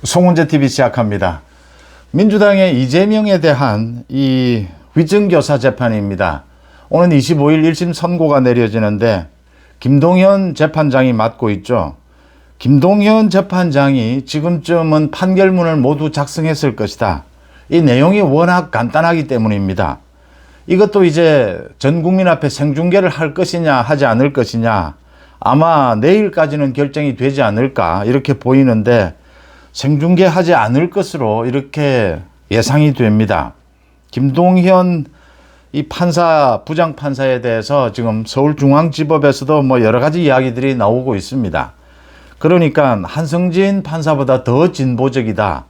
송은재 TV 시작합니다. 민주당의 이재명에 대한 이 위증교사 재판입니다. 오늘 25일 1심 선고가 내려지는데 김동현 재판장이 맡고 있죠. 김동현 재판장이 지금쯤은 판결문을 모두 작성했을 것이다. 이 내용이 워낙 간단하기 때문입니다. 이것도 이제 전 국민 앞에 생중계를 할 것이냐 하지 않을 것이냐, 아마 내일까지는 결정이 되지 않을까 이렇게 보이는데 생중계하지 않을 것으로 이렇게 예상이 됩니다. 김동현 이 판사, 부장판사에 대해서 지금 서울중앙지법에서도 뭐 여러 가지 이야기들이 나오고 있습니다. 그러니까 한성진 판사보다 더 진보적이다,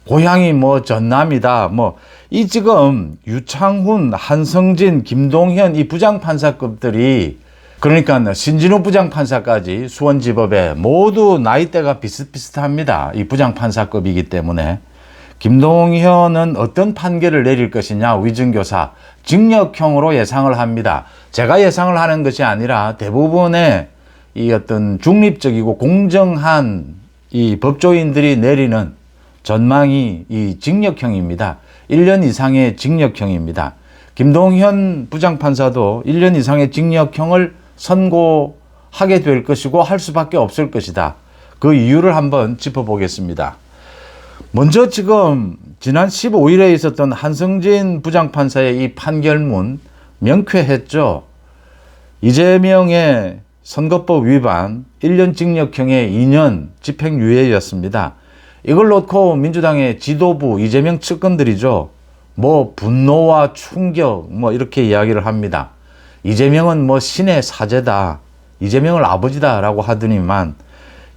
고향이 뭐 전남이다, 뭐 이 지금 유창훈, 한성진, 김동현 이 부장판사급들이, 그러니까 신진우 부장판사까지 수원지법에 모두 나이대가 비슷비슷합니다. 이 부장판사급이기 때문에 김동현은 어떤 판결을 내릴 것이냐, 위증교사 징역형으로 예상을 합니다. 제가 예상을 하는 것이 아니라 대부분의 이 어떤 중립적이고 공정한 이 법조인들이 내리는 전망이 이 징역형입니다. 1년 이상의 징역형입니다. 김동현 부장판사도 1년 이상의 징역형을 선고하게 될 것이고 할 수밖에 없을 것이다. 그 이유를 한번 짚어보겠습니다. 먼저 지금 지난 15일에 있었던 한성진 부장판사의 이 판결문 명쾌했죠. 이재명의 선거법 위반 1년 징역형에 2년 집행유예였습니다. 이걸 놓고 민주당의 지도부, 이재명 측근들이죠, 뭐 분노와 충격 뭐 이렇게 이야기를 합니다. 이재명은 뭐 신의 사제다, 이재명을 아버지다라고 하더니만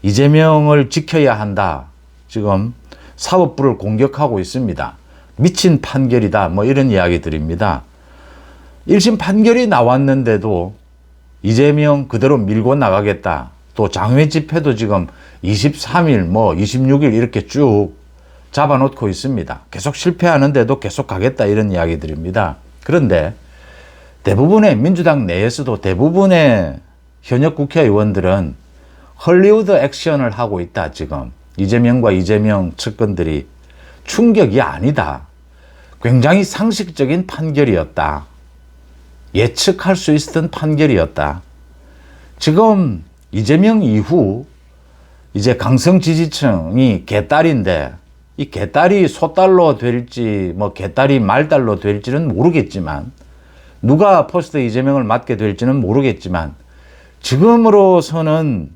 이재명을 지켜야 한다, 지금 사법부를 공격하고 있습니다. 미친 판결이다, 뭐 이런 이야기들입니다. 1심 판결이 나왔는데도 이재명 그대로 밀고 나가겠다, 또 장외 집회도 지금 23일 뭐 26일 이렇게 쭉 잡아놓고 있습니다. 계속 실패하는데도 계속 가겠다, 이런 이야기들입니다. 그런데 대부분의 민주당 내에서도 대부분의 현역 국회의원들은 헐리우드 액션을 하고 있다. 지금 이재명과 이재명 측근들이 충격이 아니다, 굉장히 상식적인 판결이었다, 예측할 수 있었던 판결이었다. 지금 이재명 이후 이제 강성 지지층이 개딸인데 이 개딸이 소딸로 될지 뭐 개딸이 말딸로 될지는 모르겠지만, 누가 포스트 이재명을 맡게 될지는 모르겠지만, 지금으로서는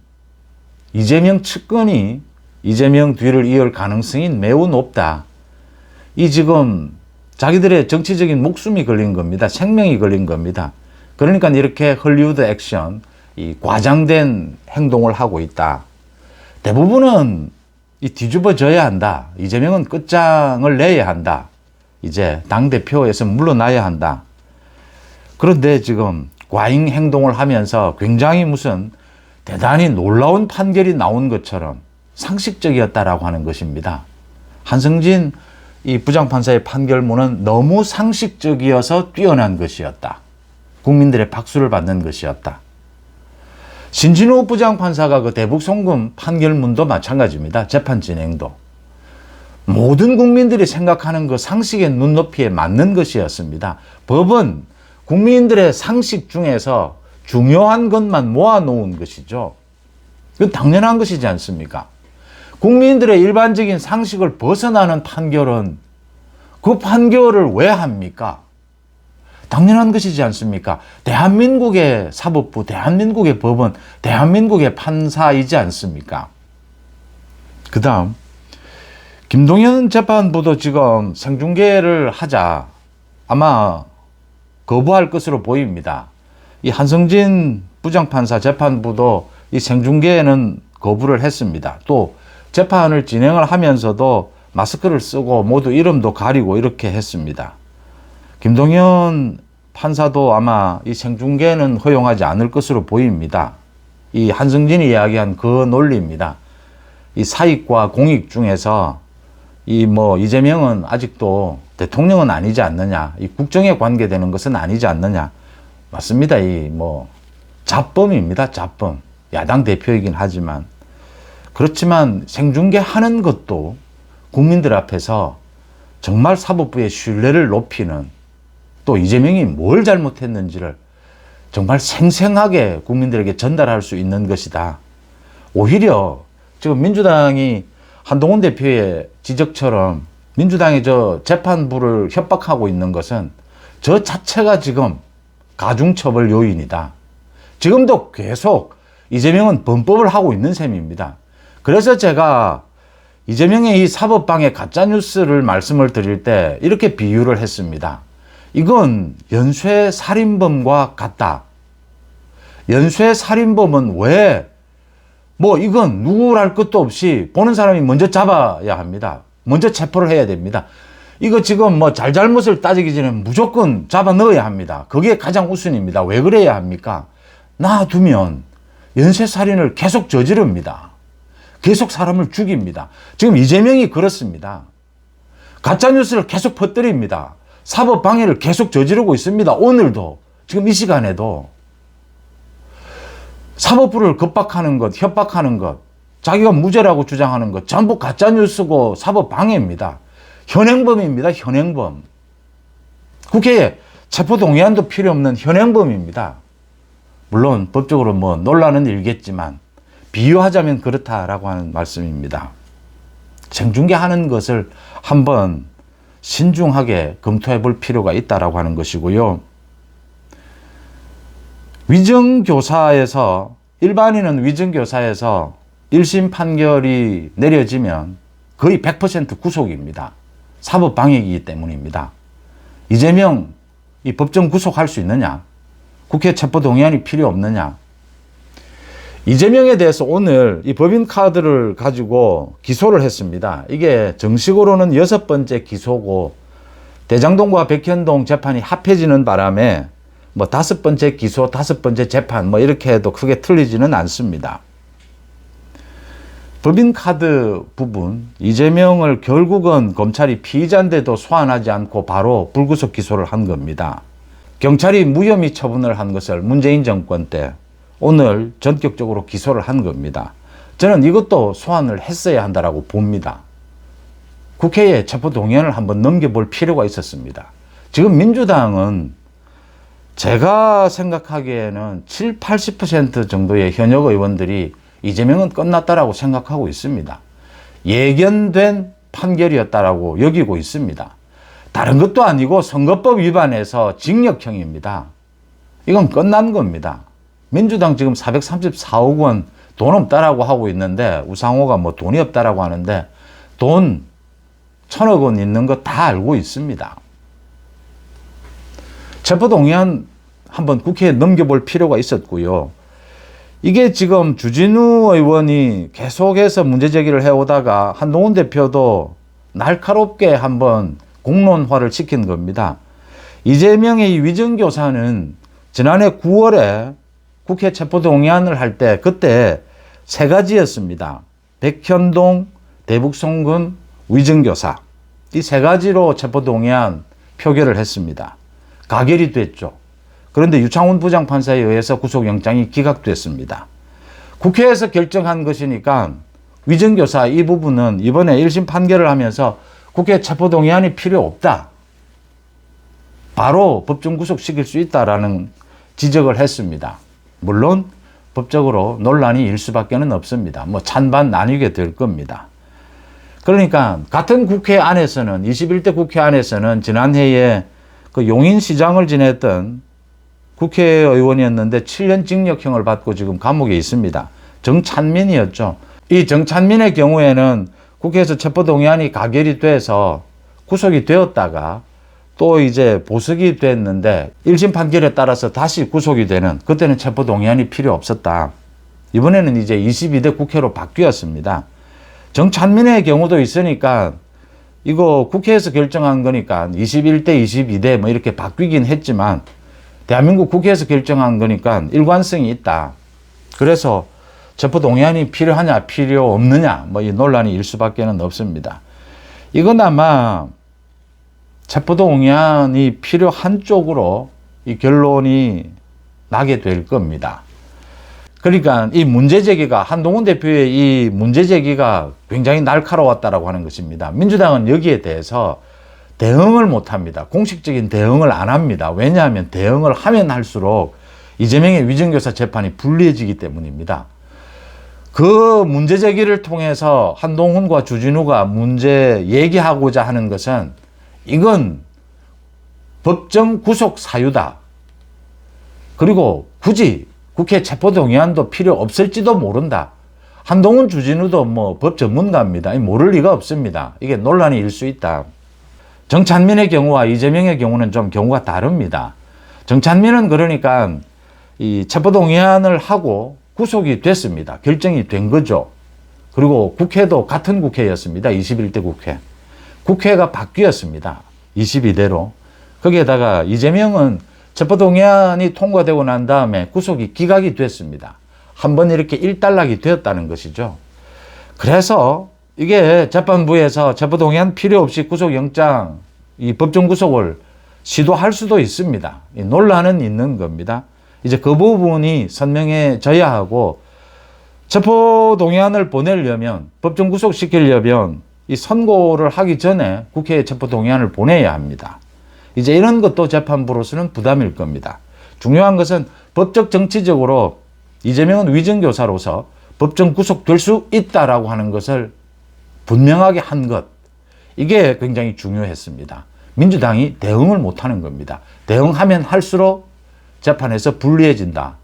이재명 측근이 이재명 뒤를 이을 가능성이 매우 높다. 이 지금 자기들의 정치적인 목숨이 걸린 겁니다. 생명이 걸린 겁니다. 그러니까 이렇게 헐리우드 액션, 이 과장된 행동을 하고 있다. 대부분은 이 뒤집어져야 한다. 이재명은 끝장을 내야 한다. 이제 당대표에서 물러나야 한다. 그런데 지금 과잉 행동을 하면서 굉장히 무슨 대단히 놀라운 판결이 나온 것처럼 상식적이었다라고 하는 것입니다. 한성진 이 부장판사의 판결문은 너무 상식적이어서 뛰어난 것이었다. 국민들의 박수를 받는 것이었다. 신진우 부장판사가 그 대북송금 판결문도 마찬가지입니다. 재판 진행도 모든 국민들이 생각하는 그 상식의 눈높이에 맞는 것이었습니다. 법은 국민들의 상식 중에서 중요한 것만 모아놓은 것이죠. 그건 당연한 것이지 않습니까? 국민들의 일반적인 상식을 벗어나는 판결은 그 판결을 왜 합니까? 당연한 것이지 않습니까? 대한민국의 사법부, 대한민국의 법원, 대한민국의 판사이지 않습니까? 그 다음 김동현 재판부도 지금 생중계를 하자 아마 거부할 것으로 보입니다. 이 한성진 부장판사 재판부도 이 생중계에는 거부를 했습니다. 또 재판을 진행을 하면서도 마스크를 쓰고 모두 이름도 가리고 이렇게 했습니다. 김동현 판사도 아마 이 생중계는 허용하지 않을 것으로 보입니다. 이 한성진이 이야기한 그 논리입니다. 이 사익과 공익 중에서 이 뭐 이재명은 아직도 대통령은 아니지 않느냐, 이 국정에 관계되는 것은 아니지 않느냐. 맞습니다. 이 뭐 잡범입니다. 잡범. 야당 대표이긴 하지만 그렇지만 생중계하는 것도 국민들 앞에서 정말 사법부의 신뢰를 높이는, 또 이재명이 뭘 잘못했는지를 정말 생생하게 국민들에게 전달할 수 있는 것이다. 오히려 지금 민주당이 한동훈 대표의 지적처럼 민주당이 저 재판부를 협박하고 있는 것은 저 자체가 지금 가중처벌 요인이다. 지금도 계속 이재명은 범법을 하고 있는 셈입니다. 그래서 제가 이재명의 이 사법방해 가짜뉴스를 말씀을 드릴 때 이렇게 비유를 했습니다. 이건 연쇄살인범과 같다. 연쇄살인범은 왜, 이건 누구랄 것도 없이 보는 사람이 먼저 잡아야 합니다. 먼저 체포를 해야 됩니다. 이거 지금 잘잘못을 따지기 전에 무조건 잡아 넣어야 합니다. 그게 가장 우선입니다. 왜 그래야 합니까? 놔두면 연쇄살인을 계속 저지릅니다. 계속 사람을 죽입니다. 지금 이재명이 그렇습니다. 가짜뉴스를 계속 퍼뜨립니다. 사법방해를 계속 저지르고 있습니다. 오늘도, 지금 이 시간에도. 사법부를 겁박하는 것, 협박하는 것, 자기가 무죄라고 주장하는 것, 전부 가짜뉴스고 사법방해입니다. 현행범입니다. 현행범. 국회에 체포동의안도 필요 없는 현행범입니다. 물론 법적으로 논란은 일겠지만 비유하자면 그렇다라고 하는 말씀입니다. 생중계하는 것을 한번 신중하게 검토해 볼 필요가 있다라고 하는 것이고요. 위정교사에서, 일반인은 위정교사에서 1심 판결이 내려지면 거의 100% 구속입니다. 사법방해이기 때문입니다. 이재명 이 법정 구속할 수 있느냐? 국회 체포동의안이 필요 없느냐? 이재명에 대해서 오늘 이 법인카드를 가지고 기소를 했습니다. 이게 정식으로는 6번째 기소고, 대장동과 백현동 재판이 합해지는 바람에 5번째 기소, 5번째 재판 이렇게 해도 크게 틀리지는 않습니다. 법인카드 부분, 이재명을 결국은 검찰이 피의자인데도 소환하지 않고 바로 불구속 기소를 한 겁니다. 경찰이 무혐의 처분을 한 것을 문재인 정권 때 오늘 전격적으로 기소를 한 겁니다. 저는 이것도 소환을 했어야 한다고 봅니다. 국회에 체포동의안을 한번 넘겨볼 필요가 있었습니다. 지금 민주당은 제가 생각하기에는 7, 80% 정도의 현역 의원들이 이재명은 끝났다라고 생각하고 있습니다. 예견된 판결이었다라고 여기고 있습니다. 다른 것도 아니고 선거법 위반해서 징역형입니다. 이건 끝난 겁니다. 민주당 지금 434억 원 돈 없다라고 하고 있는데, 우상호가 돈이 없다라고 하는데 돈 1,000억 원 있는 거 다 알고 있습니다. 체포동의안 한번 국회에 넘겨볼 필요가 있었고요. 이게 지금 주진우 의원이 계속해서 문제제기를 해오다가 한동훈 대표도 날카롭게 한번 공론화를 시킨 겁니다. 이재명의 이 위정교사는 지난해 9월에 국회 체포동의안을 할 때 그때 3가지였습니다. 백현동, 대북송금, 위정교사. 이 3가지로 체포동의안 표결을 했습니다. 가결이 됐죠. 그런데 유창훈 부장판사에 의해서 구속영장이 기각됐습니다. 국회에서 결정한 것이니까 위정교사 이 부분은 이번에 1심 판결을 하면서 국회 체포동의안이 필요 없다. 바로 법정 구속시킬 수 있다라는 지적을 했습니다. 물론 법적으로 논란이 일 수밖에 없습니다. 찬반 나뉘게 될 겁니다. 그러니까 같은 국회 안에서는, 21대 국회 안에서는 지난해에 그 용인시장을 지냈던 국회의원이었는데 7년 징역형을 받고 지금 감옥에 있습니다. 정찬민이었죠. 이 정찬민의 경우에는 국회에서 체포동의안이 가결이 돼서 구속이 되었다가 또 이제 보석이 됐는데 1심 판결에 따라서 다시 구속이 되는, 그때는 체포동의안이 필요 없었다. 이번에는 이제 22대 국회로 바뀌었습니다. 정찬민의 경우도 있으니까 이거 국회에서 결정한 거니까 21대, 22대 이렇게 바뀌긴 했지만 대한민국 국회에서 결정한 거니까 일관성이 있다. 그래서 체포동의안이 필요하냐 필요 없느냐 이 논란이 일 수밖에 없습니다. 이건 아마 체포동의안이 필요한 쪽으로 이 결론이 나게 될 겁니다. 그러니까 이 문제 제기가, 한동훈 대표의 이 문제 제기가 굉장히 날카로웠다라고 하는 것입니다. 민주당은 여기에 대해서 대응을 못 합니다. 공식적인 대응을 안 합니다. 왜냐하면 대응을 하면 할수록 이재명의 위정교사 재판이 불리해지기 때문입니다. 그 문제 제기를 통해서 한동훈과 주진우가 문제 얘기하고자 하는 것은 이건 법정 구속 사유다. 그리고 굳이 국회 체포동의안도 필요 없을지도 모른다. 한동훈, 주진우도 뭐 법 전문가입니다. 모를 리가 없습니다. 이게 논란이 일 수 있다. 정찬민의 경우와 이재명의 경우는 좀 경우가 다릅니다. 정찬민은 그러니까 이 체포동의안을 하고 구속이 됐습니다. 결정이 된 거죠. 그리고 국회도 같은 국회였습니다. 21대 국회. 국회가 바뀌었습니다. 22대로. 거기에다가 이재명은 체포동의안이 통과되고 난 다음에 구속이 기각이 됐습니다. 한번 이렇게 일단락이 되었다는 것이죠. 그래서 이게 재판부에서 체포동의안 필요 없이 구속영장, 이 법정 구속을 시도할 수도 있습니다. 이 논란은 있는 겁니다. 이제 그 부분이 선명해져야 하고, 체포동의안을 보내려면, 법정 구속시키려면 이 선고를 하기 전에 국회에 체포동의안을 보내야 합니다. 이제 이런 것도 재판부로서는 부담일 겁니다. 중요한 것은 법적 정치적으로 이재명은 위정교사로서 법정 구속될 수 있다라고 하는 것을 분명하게 한 것, 이게 굉장히 중요했습니다. 민주당이 대응을 못하는 겁니다. 대응하면 할수록 재판에서 불리해진다.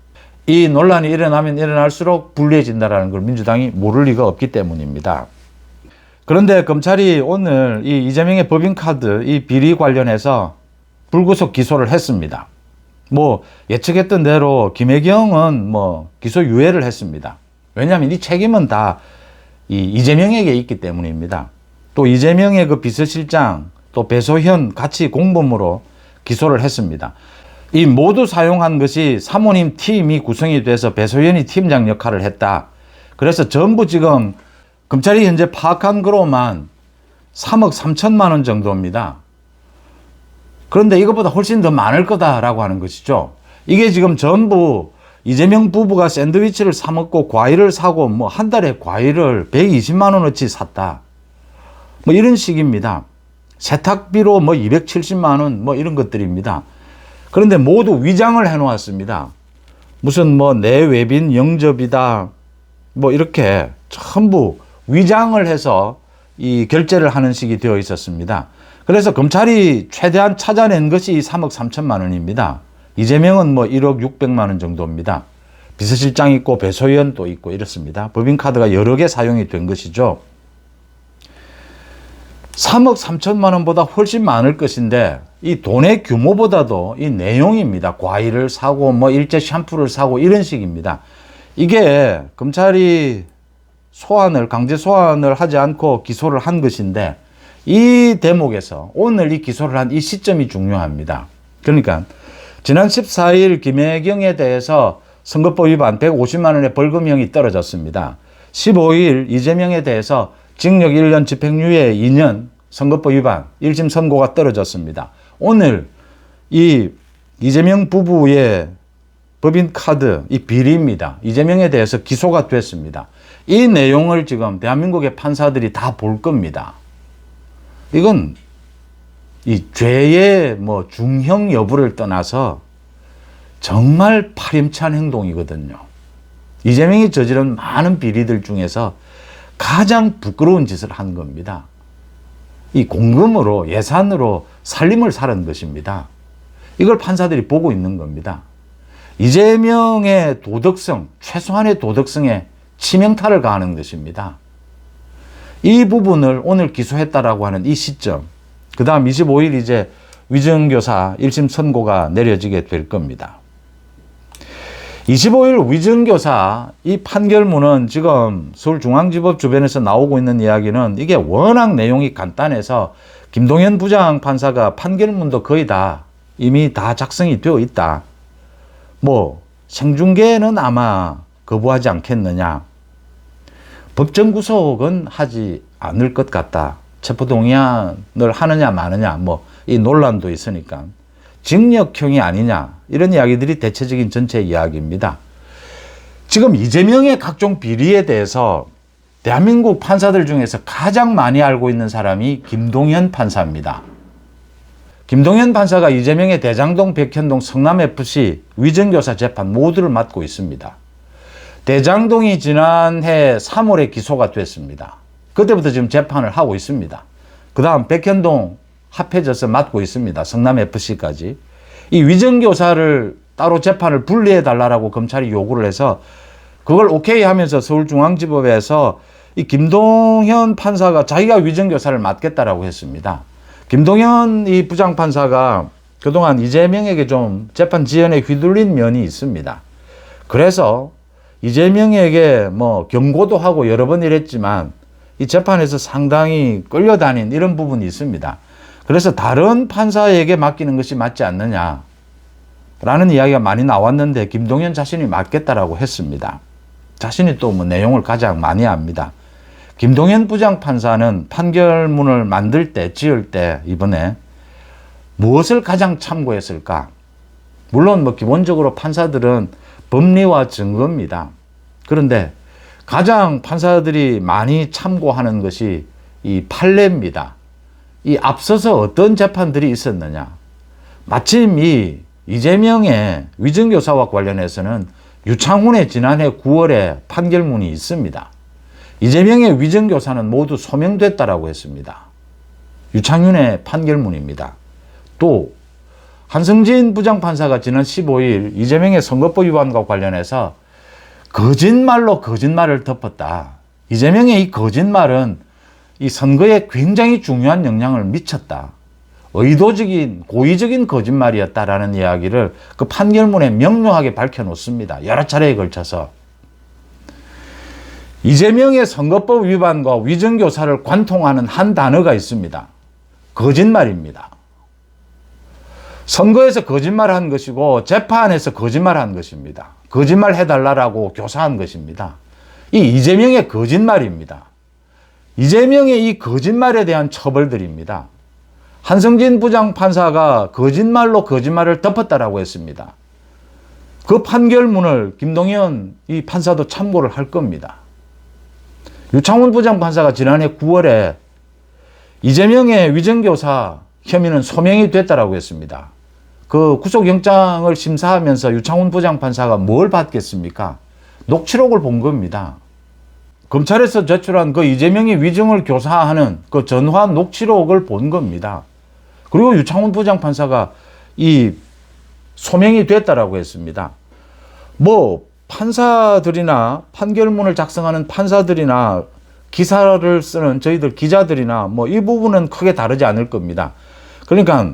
이 논란이 일어나면 일어날수록 불리해진다는 걸 민주당이 모를 리가 없기 때문입니다. 그런데 검찰이 오늘 이 이재명의 법인카드 이 비리 관련해서 불구속 기소를 했습니다. 뭐 예측했던 대로 김혜경은 뭐 기소 유예를 했습니다. 왜냐하면 이 책임은 다 이재명에게 있기 때문입니다. 또 이재명의 그 비서실장 또 배소현 같이 공범으로 기소를 했습니다. 이 모두 사용한 것이 사모님 팀이 구성이 돼서 배소현이 팀장 역할을 했다. 그래서 전부 지금 검찰이 현재 파악한 거로만 3억 3천만 원 정도입니다. 그런데 이것보다 훨씬 더 많을 거다라고 하는 것이죠. 이게 지금 전부 이재명 부부가 샌드위치를 사 먹고 과일을 사고 뭐 한 달에 과일을 120만 원어치 샀다. 뭐 이런 식입니다. 세탁비로 뭐 270만 원 뭐 이런 것들입니다. 그런데 모두 위장을 해 놓았습니다. 무슨 뭐 내외빈 영접이다. 뭐 이렇게 전부 위장을 해서 이 결제를 하는 식이 되어 있었습니다. 그래서 검찰이 최대한 찾아낸 것이 3억 3천만 원입니다. 이재명은 뭐 1억 600만 원 정도입니다. 비서실장 있고 배소연도 있고 이렇습니다. 법인카드가 여러 개 사용이 된 것이죠. 3억 3천만 원보다 훨씬 많을 것인데 이 돈의 규모보다도 이 내용입니다. 과일을 사고 뭐 일제 샴푸를 사고 이런 식입니다. 이게 검찰이 강제 소환을 하지 않고 기소를 한 것인데 이 대목에서 오늘 이 기소를 한 이 시점이 중요합니다. 그러니까 지난 14일 김혜경에 대해서 선거법 위반 150만 원의 벌금형이 떨어졌습니다. 15일 이재명에 대해서 징역 1년 집행유예 2년 선거법 위반 1심 선고가 떨어졌습니다. 오늘 이 이재명 부부의 법인카드 이 비리입니다. 이재명에 대해서 기소가 됐습니다. 이 내용을 지금 대한민국의 판사들이 다 볼 겁니다. 이건 이 죄의 뭐 중형 여부를 떠나서 정말 파렴치한 행동이거든요. 이재명이 저지른 많은 비리들 중에서 가장 부끄러운 짓을 한 겁니다. 이 공금으로 예산으로 살림을 살은 것입니다. 이걸 판사들이 보고 있는 겁니다. 이재명의 도덕성, 최소한의 도덕성에 치명타를 가하는 것입니다. 이 부분을 오늘 기소했다라고 하는 이 시점, 그 다음 25일 이제 위정교사 1심 선고가 내려지게 될 겁니다. 25일 위정교사 이 판결문은 지금 서울중앙지법 주변에서 나오고 있는 이야기는 이게 워낙 내용이 간단해서 김동현 부장판사가 판결문도 거의 다 이미 다 작성이 되어 있다. 뭐 생중계는 아마 거부하지 않겠느냐. 법정 구속은 하지 않을 것 같다. 체포동의안을 하느냐 마느냐 뭐 이 논란도 있으니까 징역형이 아니냐 이런 이야기들이 대체적인 전체 이야기입니다. 지금 이재명의 각종 비리에 대해서 대한민국 판사들 중에서 가장 많이 알고 있는 사람이 김동현 판사입니다. 김동현 판사가 이재명의 대장동, 백현동, 성남FC 위정교사 재판 모두를 맡고 있습니다. 대장동이 지난해 3월에 기소가 됐습니다. 그때부터 지금 재판을 하고 있습니다. 그 다음 백현동 합해져서 맡고 있습니다. 성남FC까지. 이 위정교사를 따로 재판을 분리해달라고 검찰이 요구를 해서 그걸 오케이 하면서 서울중앙지법에서 이 김동현 판사가 자기가 위정교사를 맡겠다라고 했습니다. 김동현 이 부장판사가 그동안 이재명에게 좀 재판 지연에 휘둘린 면이 있습니다. 그래서 이재명에게 뭐 경고도 하고 여러 번 이랬지만 이 재판에서 상당히 끌려다닌 이런 부분이 있습니다. 그래서 다른 판사에게 맡기는 것이 맞지 않느냐라는 이야기가 많이 나왔는데 김동현 자신이 맡겠다라고 했습니다. 자신이 또 뭐 내용을 가장 많이 압니다. 김동현 부장판사는 판결문을 만들 때, 지을 때 이번에 무엇을 가장 참고했을까? 물론 뭐 기본적으로 판사들은 법리와 증거입니다. 그런데 가장 판사들이 많이 참고하는 것이 이 판례입니다. 이 앞서서 어떤 재판들이 있었느냐. 마침 이 이재명의 위정교사와 관련해서는 유창훈의 지난해 9월에 판결문이 있습니다. 이재명의 위정교사는 모두 소명됐다라고 했습니다. 유창훈의 판결문입니다. 또 한승진 부장판사가 지난 15일 이재명의 선거법 위반과 관련해서 거짓말로 거짓말을 덮었다. 이재명의 이 거짓말은 이 선거에 굉장히 중요한 영향을 미쳤다. 의도적인 고의적인 거짓말이었다라는 이야기를 그 판결문에 명료하게 밝혀놓습니다. 여러 차례에 걸쳐서. 이재명의 선거법 위반과 위정교사를 관통하는 한 단어가 있습니다. 거짓말입니다. 선거에서 거짓말한 것이고 재판에서 거짓말한 것입니다. 거짓말 해달라고 교사한 것입니다. 이 이재명의 거짓말입니다. 이재명의 이 거짓말에 대한 처벌들입니다. 한승진 부장판사가 거짓말로 거짓말을 덮었다라고 했습니다. 그 판결문을 김동현 이 판사도 참고를 할 겁니다. 유창훈 부장판사가 지난해 9월에 이재명의 위정교사 혐의는 소명이 됐다라고 했습니다. 그 구속영장을 심사하면서 유창훈 부장판사가 뭘 받겠습니까? 녹취록을 본 겁니다. 검찰에서 제출한 그 이재명의 위정을 교사하는 그 전화 녹취록을 본 겁니다. 그리고 유창훈 부장판사가 이 소명이 됐다라고 했습니다. 뭐 판사들이나 판결문을 작성하는 판사들이나 기사를 쓰는 저희들 기자들이나 뭐 이 부분은 크게 다르지 않을 겁니다. 그러니까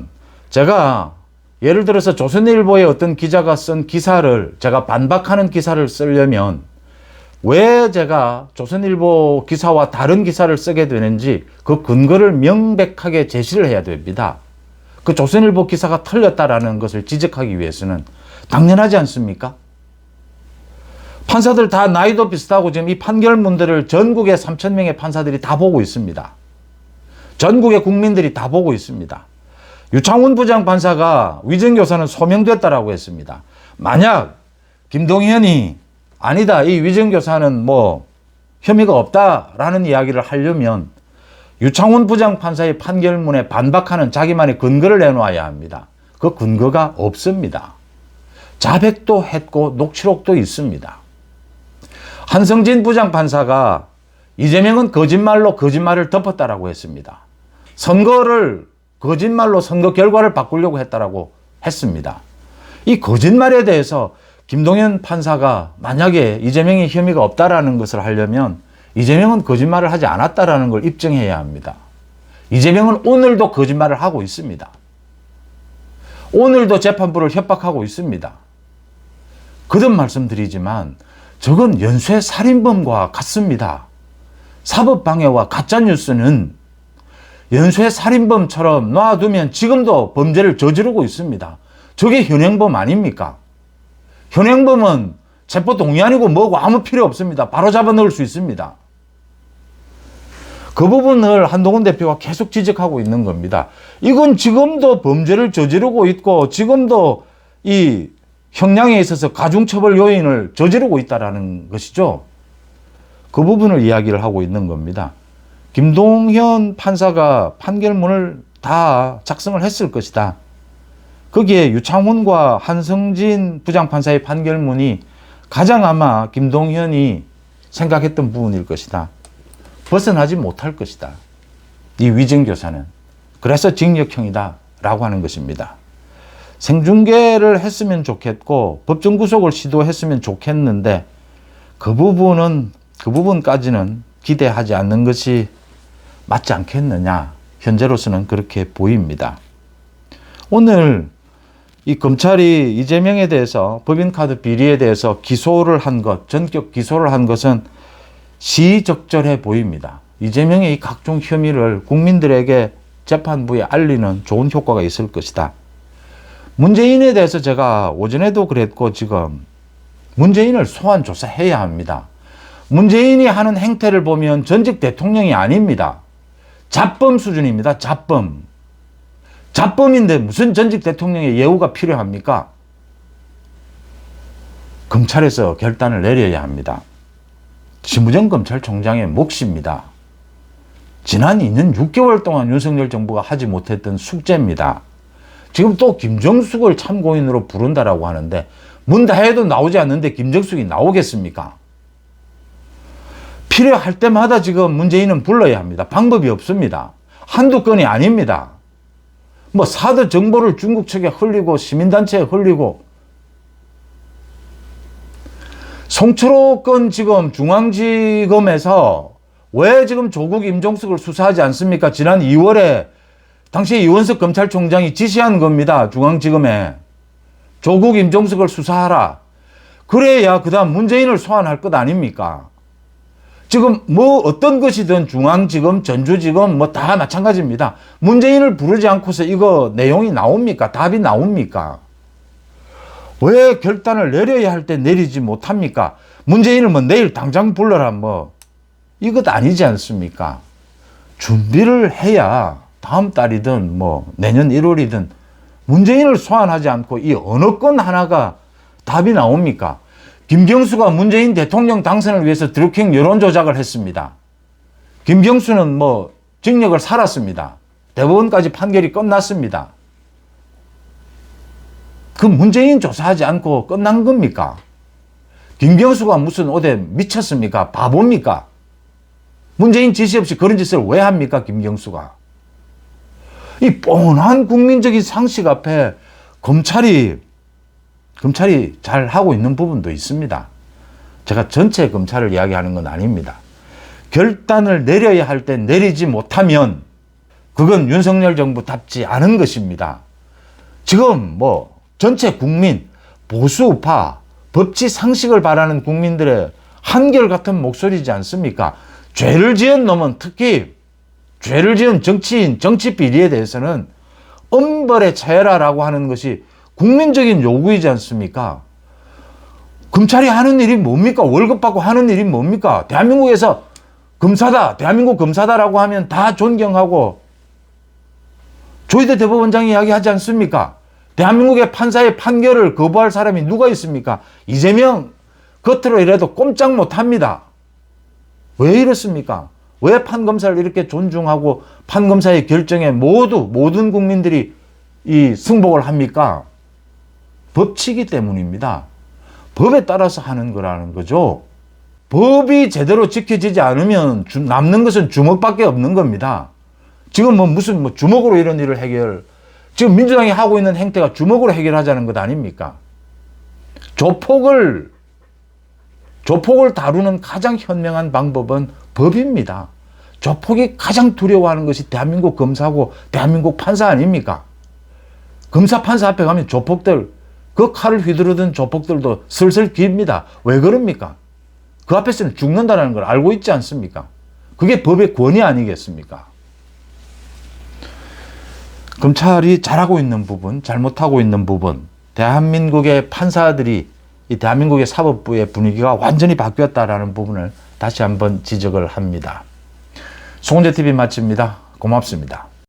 제가 예를 들어서 조선일보의 어떤 기자가 쓴 기사를 제가 반박하는 기사를 쓰려면 왜 제가 조선일보 기사와 다른 기사를 쓰게 되는지 그 근거를 명백하게 제시를 해야 됩니다. 그 조선일보 기사가 틀렸다라는 것을 지적하기 위해서는 당연하지 않습니까? 판사들 다 나이도 비슷하고 지금 이 판결문들을 전국의 3,000명의 판사들이 다 보고 있습니다. 전국의 국민들이 다 보고 있습니다. 유창훈 부장판사가 위정교사는 소명됐다라고 했습니다. 만약 김동현이 아니다, 이 위정교사는 뭐 혐의가 없다라는 이야기를 하려면 유창훈 부장판사의 판결문에 반박하는 자기만의 근거를 내놓아야 합니다. 그 근거가 없습니다. 자백도 했고 녹취록도 있습니다. 한승진 부장판사가 이재명은 거짓말로 거짓말을 덮었다라고 했습니다. 선거를 거짓말로 선거 결과를 바꾸려고 했다라고 했습니다. 이 거짓말에 대해서 김동현 판사가 만약에 이재명이 혐의가 없다라는 것을 하려면 이재명은 거짓말을 하지 않았다라는 걸 입증해야 합니다. 이재명은 오늘도 거짓말을 하고 있습니다. 오늘도 재판부를 협박하고 있습니다. 거듭 말씀드리지만 저건 연쇄 살인범과 같습니다. 사법방해와 가짜뉴스는 연쇄 살인범처럼 놔두면 지금도 범죄를 저지르고 있습니다. 저게 현행범 아닙니까? 현행범은 체포 동의안이고 뭐고 아무 필요 없습니다. 바로 잡아 넣을 수 있습니다. 그 부분을 한동훈 대표가 계속 지적하고 있는 겁니다. 이건 지금도 범죄를 저지르고 있고 지금도 이 형량에 있어서 가중처벌 요인을 저지르고 있다는 것이죠. 그 부분을 이야기를 하고 있는 겁니다. 김동현 판사가 판결문을 다 작성을 했을 것이다. 거기에 유창훈과 한성진 부장판사의 판결문이 가장 아마 김동현이 생각했던 부분일 것이다. 벗어나지 못할 것이다. 이 위증교사는. 그래서 징역형이다 라고 하는 것입니다. 생중계를 했으면 좋겠고 법정 구속을 시도했으면 좋겠는데 그 부분까지는 기대하지 않는 것이 맞지 않겠느냐. 현재로서는 그렇게 보입니다. 오늘 이 검찰이 이재명에 대해서 법인카드 비리에 대해서 기소를 한 것, 전격 기소를 한 것은 시적절해 보입니다. 이재명의 이 각종 혐의를 국민들에게 재판부에 알리는 좋은 효과가 있을 것이다. 문재인에 대해서 제가 오전에도 그랬고 지금 문재인을 소환 조사해야 합니다. 문재인이 하는 행태를 보면 전직 대통령이 아닙니다. 잡범 수준입니다. 잡범. 잡범인데 무슨 전직 대통령의 예우가 필요합니까? 검찰에서 결단을 내려야 합니다. 심우정 검찰총장의 몫입니다. 지난 2년 6개월 동안 윤석열 정부가 하지 못했던 숙제입니다. 지금 또 김정숙을 참고인으로 부른다라고 하는데 문 다 해도 나오지 않는데 김정숙이 나오겠습니까? 필요할 때마다 지금 문재인은 불러야 합니다. 방법이 없습니다. 한두 건이 아닙니다. 뭐 사드 정보를 중국 측에 흘리고 시민단체에 흘리고 송철호 건 지금 중앙지검에서 왜 지금 조국 임종석을 수사하지 않습니까? 지난 2월에 당시 이원석 검찰총장이 지시한 겁니다. 중앙지검에. 조국 임종석을 수사하라. 그래야 그 다음 문재인을 소환할 것 아닙니까? 지금 뭐 어떤 것이든 중앙지검, 전주지검 뭐 다 마찬가지입니다. 문재인을 부르지 않고서 이거 내용이 나옵니까? 답이 나옵니까? 왜 결단을 내려야 할 때 내리지 못합니까? 문재인을 뭐 내일 당장 불러라 뭐 이것 아니지 않습니까? 준비를 해야 다음 달이든 뭐 내년 1월이든 문재인을 소환하지 않고 이 어느 건 하나가 답이 나옵니까? 김경수가 문재인 대통령 당선을 위해서 드루킹 여론조작을 했습니다. 김경수는 뭐 징역을 살았습니다. 대법원까지 판결이 끝났습니다. 그 문재인 조사하지 않고 끝난 겁니까? 김경수가 무슨 어디 미쳤습니까? 바보입니까? 문재인 지시 없이 그런 짓을 왜 합니까? 김경수가. 이 뻔한 국민적인 상식 앞에 검찰이 잘 하고 있는 부분도 있습니다. 제가 전체 검찰을 이야기하는 건 아닙니다. 결단을 내려야 할 때 내리지 못하면 그건 윤석열 정부답지 않은 것입니다. 지금 뭐 전체 국민, 보수파, 법치 상식을 바라는 국민들의 한결같은 목소리지 않습니까? 죄를 지은 놈은 특히 죄를 지은 정치인, 정치 비리에 대해서는 엄벌에 처해라라고 하는 것이 국민적인 요구이지 않습니까? 검찰이 하는 일이 뭡니까? 월급 받고 하는 일이 뭡니까? 대한민국에서 검사다, 대한민국 검사다라고 하면 다 존경하고 조희대 대법원장이 이야기하지 않습니까? 대한민국의 판사의 판결을 거부할 사람이 누가 있습니까? 이재명 겉으로 이래도 꼼짝 못합니다. 왜 이렇습니까? 왜 판검사를 이렇게 존중하고 판검사의 결정에 모든 국민들이 이 승복을 합니까? 법치기 때문입니다. 법에 따라서 하는 거라는 거죠. 법이 제대로 지켜지지 않으면 남는 것은 주먹밖에 없는 겁니다. 지금 무슨 주먹으로 이런 일을 지금 민주당이 하고 있는 행태가 주먹으로 해결하자는 것 아닙니까? 조폭을 다루는 가장 현명한 방법은 법입니다. 조폭이 가장 두려워하는 것이 대한민국 검사고 대한민국 판사 아닙니까? 검사 판사 앞에 가면 조폭들, 그 칼을 휘두르던 조폭들도 슬슬 깁니다. 왜 그럽니까? 그 앞에서는 죽는다는 걸 알고 있지 않습니까? 그게 법의 권위 아니겠습니까? 검찰이 잘하고 있는 부분, 잘못하고 있는 부분, 대한민국의 판사들이 이 대한민국의 사법부의 분위기가 완전히 바뀌었다라는 부분을 다시 한번 지적을 합니다. 송은재TV 마칩니다. 고맙습니다.